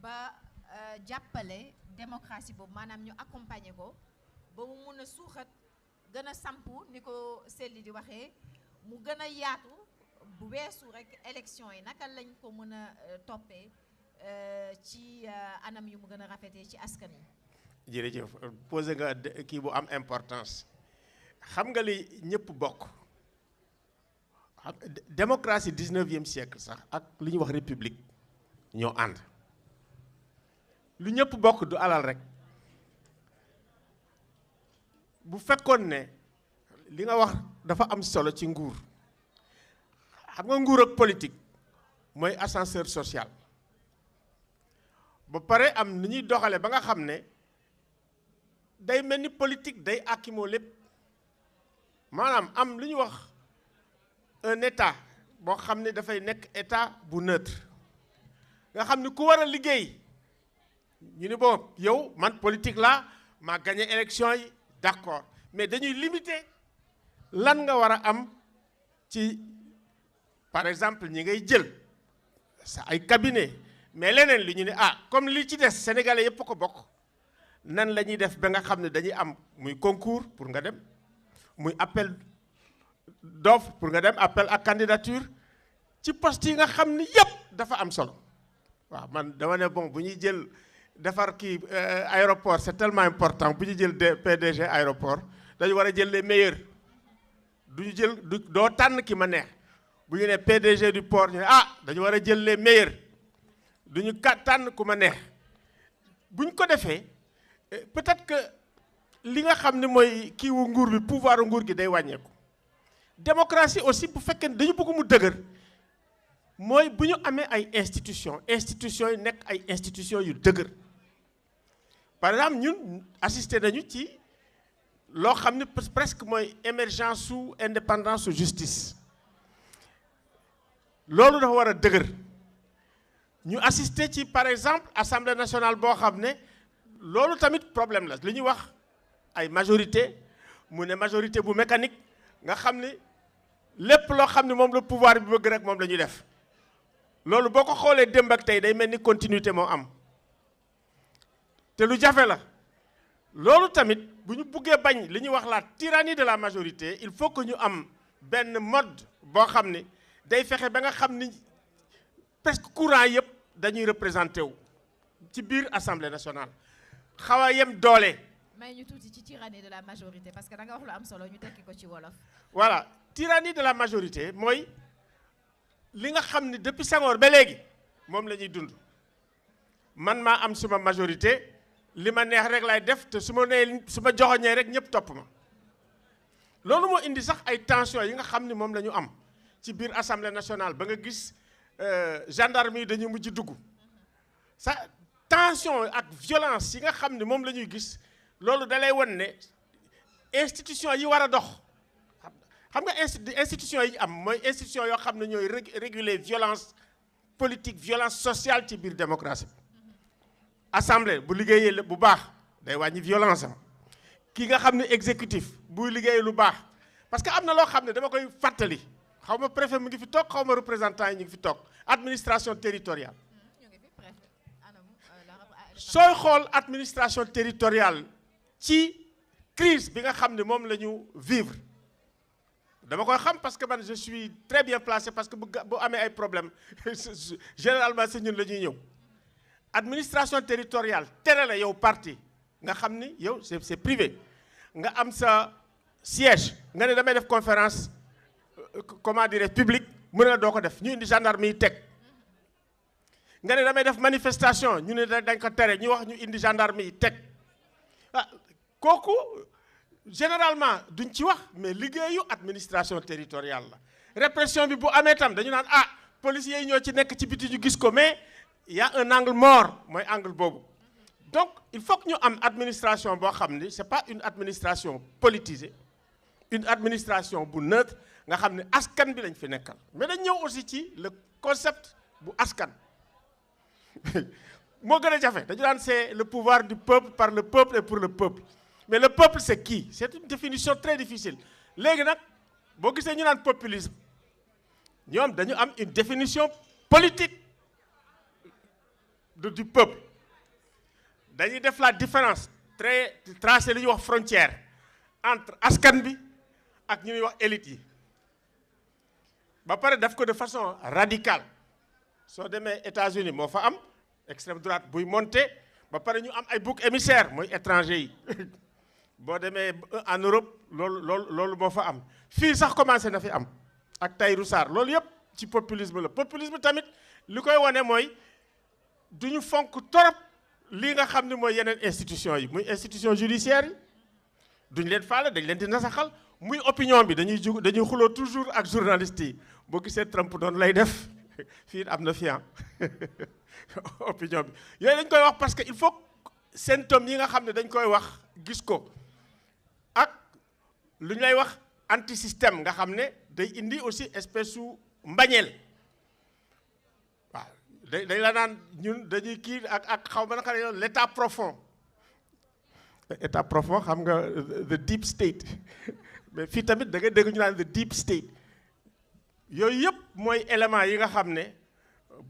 ba jàppale démocratie boobu maanaam ñu accompagner ko ba mu mun a suuxat gën a sampu ni ko Selli di waxee mu gën a yaatu bu weesu rek élection yi naka lañ ko mën a toppee ci anam yu mu gën a rafetee ci askan yi. jërëjëf posé nga kii bu am importance xam nga li ñëpp bokk démocratie 19e siècle sax ak li ñuy wax république ñoo ànd lu ñëpp bokk du alal rek bu fekkoon ne li nga wax dafa am solo ci nguur xam nga nguur ak politique mooy ascenseur social ba pare am ni ñuy doxale ba nga xam ne day mel ni politique day akimoo lépp maanaam am lu ñuy wax un état boo xam ne dafay nekk état bu neutre nga xam ne ku war a liggéey ñu ne bon yow man politique la maa gagné élection yi d'accord mais dañuy limiter lan nga war a am ci par exemple ñi ngay jël sa ay cabinet mais leneen li ñu ne comme li ci des sénégalais yëpp ko bokk nan la ñuy def ba nga xam ne dañuy am muy concours pour nga dem muy appel d'offre pour nga dem appel à candidature ci poste yi nga xam ni yëpp dafa am solo waaw man dama ne bon bu ñuy jël defar kii aéroport c'est tellement important bu ñu jël PDG aéroport dañu war a jël les meilleurs duñu jël doo tànn ki ma neex bu ñu ne PDG du port ñu ne dañu war a jël les meilleurs duñu tànn ku ma neex bu ñu ko defee peut-être que li nga xam ne mooy kiiwu nguur bi pouvoir nguur gi day wàññeeku démocratie aussi bu fekkee dañu bëgg mu dëgër mooy bu ñu amee ay institutions yi nekk ay institutions yu dëgër par exemple ñun assisté nañu ci loo xam ne presque mooy émergence su indépendance su justice loolu dafa war a dëgër ñu assisté ci par exemple assemblée nationale boo xam ne loolu tamit problème la li ñuy wax ay majorité mu ne majorité bu mécanique nga xam ne lépp loo xam ne moom la pouvoir bi bëgg rek moom la ñuy def loolu boo ko xoolee démb ak tey day mel ni continuité moo am te lu jafe la loolu tamit bu ñu buggee bañ li ñuy wax la tyrannie de la majorité il faut que ñu am benn mode boo xam ne day fexe ba nga xam ni presque courant yëpp dañuy représenté wu ci biir assemblée nationale xaw a yem doole. may ñu tuuti ci tyrannie de la majorité parce que da nga wax lu am solo ñu tekki ko ci wolof. voilà tyrannie de la majorité mooy li nga xam ne depuis Senghor ba léegi moom la ñuy dund man maa am suma majorité li ma neex rek lay def te su ma joxoñee rek ñëpp topp ma loolu moo indi sax ay tensions yi nga xam ne moom la ñu am ci biir assemblée nationale ba nga gis gendarme yi dañu mujj dugg sa tension ak violence yi nga xam ne moom la ñuy gis loolu da lay won ne institution yi war a dox xam nga institution yi am mooy institution yoo xam ne ñooy réguler violence politique violence sociale ci biir démocratie assemblée bu liggéeyee bu baax day wàññi violence am ki nga xam ne exécutif buy liggéeyee lu baax parce que am na loo xam ne dama koy fàttali xaw ma préfet mu ngi fi toog xaw ma représentant yi ñu ngi fi toog administration territoriale sooy xool administration territoriale ci crise bi nga xam ne moom la ñu vivre dama koy xam parce que man je suis très bien placé parce que bu amee ay problème généralement si ñun la ñuy ñëw administration territoriale tere la yow parti nga xam ni yow c'est privé nga am sa siège nga ne damay def conférence comment dire publique mu ne la doo ko def ñu indi gendarme yi teg nga ne damay def manifestation ñu ne dañ ko tere ñu wax ñu indi gendarme yi teg kooku généralement duñ ci wax mais liggéeyu administration territoriale la répression bi bu amee tam dañu naan policiers yi ñoo ci nekk ci biti ñu gis ko mais il y a un angle mort mooy angle boobu donc il faut que ñu am administration boo xam ni c'est pas une administration politisée une administration bu neutre nga xam ne askan bi lañ fi nekkal mais dañ ñëw aussi ci le concept bu askan moo gën a jafe dañu naan c'est le pouvoir du peuple par le peuple et pour le peuple mais le peuple c'est qui c'est une définition très difficile léegi nag boo gisee ñu naan populisme ñoom dañu am une définition politique du peuple dañuy def la différence très tracé li ñuy wax frontière entre askan bi ak ñu ñuy wax élite yi ba pare def ko de façon radicale soo demee États-Unis moo fa am extrême droite buy monter ba pare ñu am ay boucs émissaires mooy étranger yi boo demee en Europe loolu moo fa am fii sax commencé na fi am ak Tahirou Sarr loolu yëpp ci populisme la populisme tamit li koy wane mooy du ñu fonk torop lii nga xam ne mooy yeneen institution yi muy institution judiciaire yi duñ leen faale dañ leen di nasaxal muy opinion bi dañuy xuloo toujours ak journalistes yi boo gisee Trump doon lay def fii am na fi opinion bi yooyu dañ koy wax parce que il faut symptômes yi nga xam ne dañ koy wax gis ko ak lu ñu lay wax anti système nga xam ne day indi aussi espèce su mbañeel waaw dañ la naan ñun dañuy kii ak xaw ma naka la l' état profond xam nga the deep state mais fii tamit da ngay dégg ñu naan the deep state yooyu yëpp mooy élément yi nga xam ne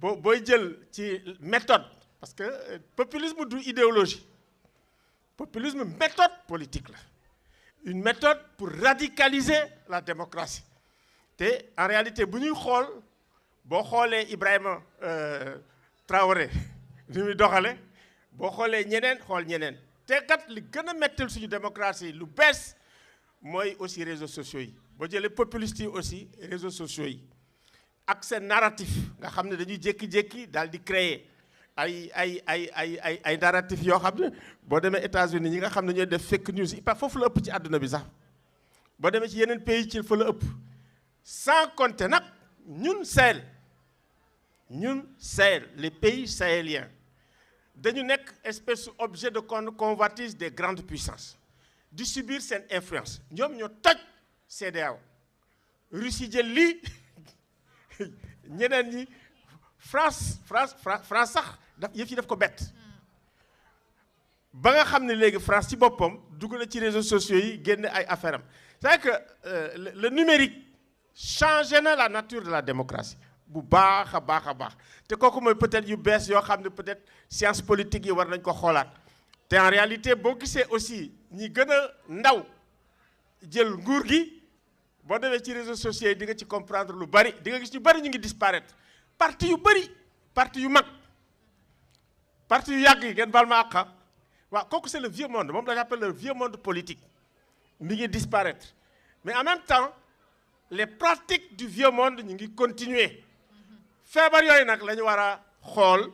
booy jël ci méthode parce que populisme du idéologie populisme méthode politique la une méthode pour radicaliser la démocratie te en réalité bu ñuy xool boo xoolee Ibrahima Traoré ni muy doxale boo xoolee ñeneen xool ñeneen te kat li gën a mettal suñu démocratie lu bees mooy aussi réseaux sociaux yi boo jëlee populistes yi aussi réseaux sociaux yi ak seen narratif nga xam ne dañuy jékki-jékki daal di créer ay narratif yoo xam ne boo demee États-Unis ñi nga xam ne ñooy def fake news yi foofu la ëpp ci àdduna bi sax boo demee ci yeneen pays ci fa la ëpp sans compter nag ñun Sahel les pays sahéliens dañu nekk espèce objet de convoitise des grandes puissances di subir seen influence ñoom ñoo toj CEDEAO Russie jël lii ñeneen ñi France sax yëf yi daf ko bett ba nga xam ne léegi France ci boppam dugg na ci réseaux sociaux yi génne ay affaire am c'est que le numérique changé na la nature de la démocratie bu baax a baax te kooku mooy peut-être yu bees yoo xam ne peut-être science politique yi war nañ ko xoolaat te en réalité boo gisee aussi ñi gën a ndaw jël nguur gi boo demee ci réseaux sociaux yi di nga ci comprendre lu bari di nga gis ñu bari ñu ngi disparaître parti yu bari parti yu mag parti yu yàgg yi ngeen baal ma àq waaw kooku c'est le vieux monde moom la j'appelle le vieux monde politique mi ngi disparaître mais en même temps les pratiques du vieux monde ñu ngi continuer feebar yooyu nag la ñu war a xool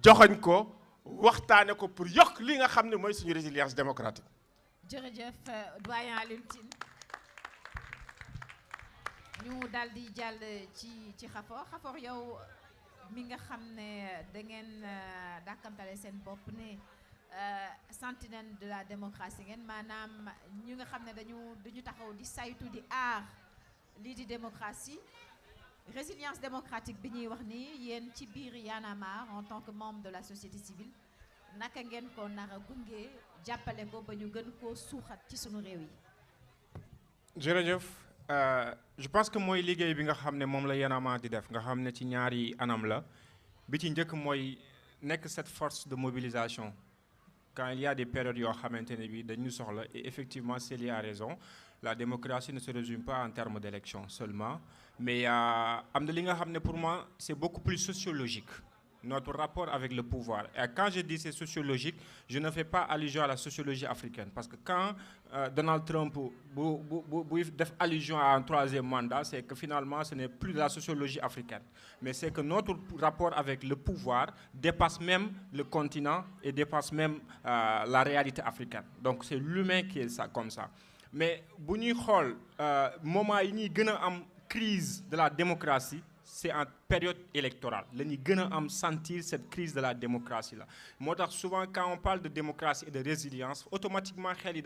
joxoñ ko waxtaane ko pour yokk li nga xam ne mooy suñu résilience démocratique. jërëjëf doyen Alioune Tine ñu daal di jàll ci Khafor yow mi nga xam ne da ngeen dàkkantale seen bopp ne sentinelle de la démocratie ngeen maanaam ñu nga xam ne dañu taxaw di saytu di aar lii di démocratie résilience démocratique bi ñuy wax ni yéen ci biir Y'en a marre en tant que membre de la société civile naka ngeen ko nar a gunge jàppale ko ba ñu gën koo suuxat ci sunu réew yi. jërëjëf je pense que mooy liggéey bi nga xam ne moom la Y'en a marre di def nga xam ne ci ñaari anam la bi ci njëkk mooy nekk cette force de mobilisation quand il y a des périodes yoo xamante ne bi dañu soxla et effectivement Célie a raison la démocratie ne se résume pas en termes d'élection seulement mais am na li nga xam ne pour moi c'est beaucoup plus sociologique notre rapport avec le pouvoir et quand je dis c'est sociologique je ne fais pas allusion à la sociologie africaine parce que quand Donald Trump buy def allusion à un troisième mandat c'est que finalement ce n'est plus de la sociologie africaine mais c'est que notre rapport avec le pouvoir dépasse même le continent et dépasse même la réalité africaine donc c'est l'humain qui est ça comme ça mais bu ñuy xool moment yi ñuy gën a am crise de la démocratie c'est en période électorale la ñuy gën a am sentir cette crise de la démocratie là moo tax souvent quand on parle de démocratie et de résilience automatiquement xel yi